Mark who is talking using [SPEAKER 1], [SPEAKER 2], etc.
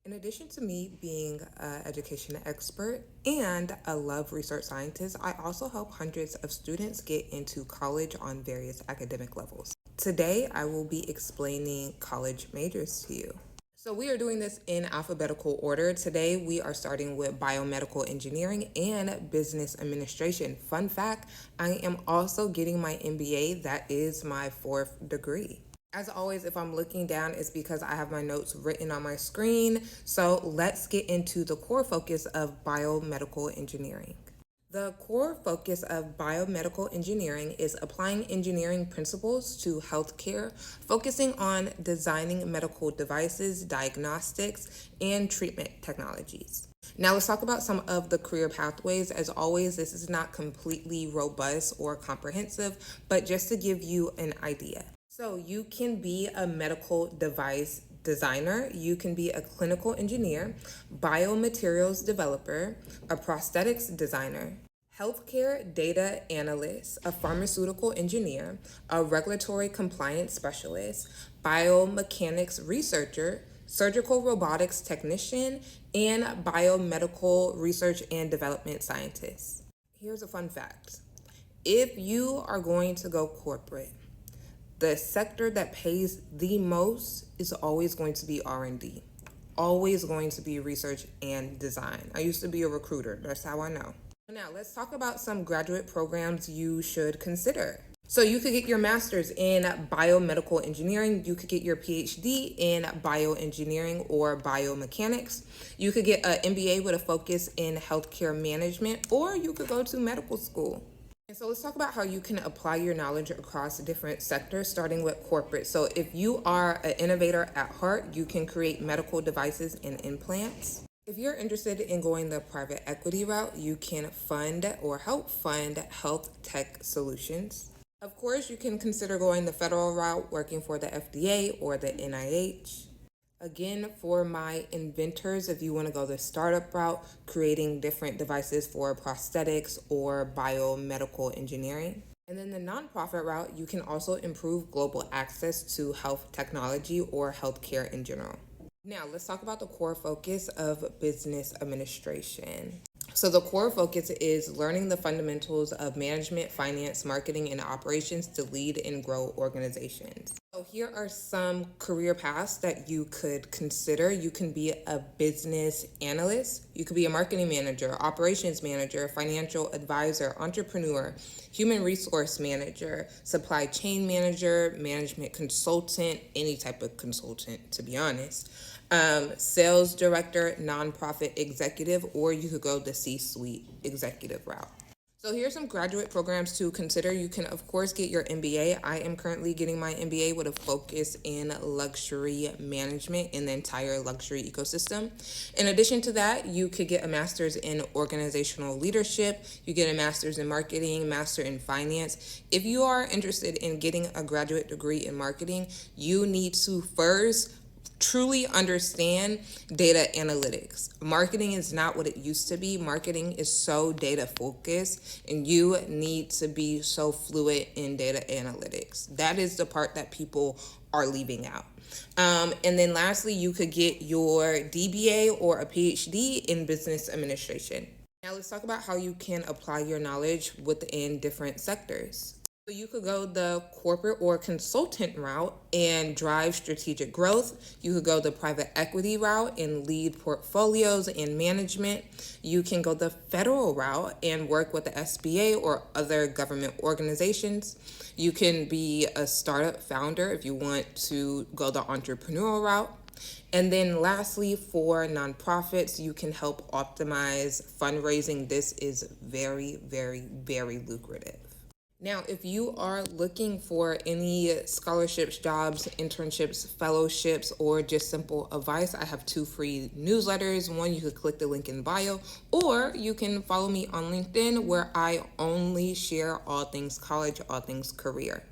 [SPEAKER 1] In addition to me being an education expert and a love research scientist, I also help hundreds of students get into college on various academic levels. Today, I will be explaining college majors to you. So we are doing this in alphabetical order. Today, we are starting with biomedical engineering and business administration. Fun fact, I am also getting my MBA. That is my fourth degree. As always, if I'm looking down, it's because I have my notes written on my screen. So let's get into the core focus of biomedical engineering. The core focus of biomedical engineering is applying engineering principles to healthcare, focusing on designing medical devices, diagnostics, and treatment technologies. Now let's talk about some of the career pathways. As always, this is not completely robust or comprehensive, but just to give you an idea. So you can be a medical device designer, you can be a clinical engineer, biomaterials developer, a prosthetics designer, healthcare data analyst, a pharmaceutical engineer, a regulatory compliance specialist, biomechanics researcher, surgical robotics technician, and biomedical research and development scientist. Here's a fun fact. If you are going to go corporate, the sector that pays the most is always going to be R&D, always going to be research and design. I used to be a recruiter. That's how I know. Now, let's talk about some graduate programs you should consider. So you could get your master's in biomedical engineering. You could get your PhD in bioengineering or biomechanics. You could get an MBA with a focus in healthcare management, or you could go to medical school. And so let's talk about how you can apply your knowledge across different sectors, starting with corporate. So if you are an innovator at heart, you can create medical devices and implants. If you're interested in going the private equity route, you can fund or help fund health tech solutions. Of course, you can consider going the federal route, working for the FDA or the NIH. Again, for my inventors, if you want to go the startup route, creating different devices for prosthetics or biomedical engineering. And then the nonprofit route, you can also improve global access to health technology or healthcare in general. Now, let's talk about the core focus of business administration. So the core focus is learning the fundamentals of management, finance, marketing, and operations to lead and grow organizations. So here are some career paths that you could consider. You can be a business analyst. You could be a marketing manager, operations manager, financial advisor, entrepreneur, human resource manager, supply chain manager, management consultant, any type of consultant, to be honest. Sales director, nonprofit executive, or you could go the C-suite executive route. So here's some graduate programs to consider. You can, of course, get your MBA. I am currently getting my MBA with a focus in luxury management in the entire luxury ecosystem. In addition to that, you could get a master's in organizational leadership. You get a master's in marketing, master in finance. If you are interested in getting a graduate degree in marketing, you need to first truly understand data analytics. Marketing is not what it used to be. Marketing is so data focused, and you need to be so fluid in data analytics. That is the part that people are leaving out. And then lastly, you could get your DBA or a PhD in business administration. Now let's talk about how you can apply your knowledge within different sectors. So you could go the corporate or consultant route and drive strategic growth. You could go the private equity route and lead portfolios and management. You can go the federal route and work with the SBA or other government organizations. You can be a startup founder if you want to go the entrepreneurial route. And then lastly, for nonprofits, you can help optimize fundraising. This is very, very, very lucrative. Now, if you are looking for any scholarships, jobs, internships, fellowships, or just simple advice, I have 2 free newsletters. One, you could click the link in bio, or you can follow me on LinkedIn where I only share all things college, all things career.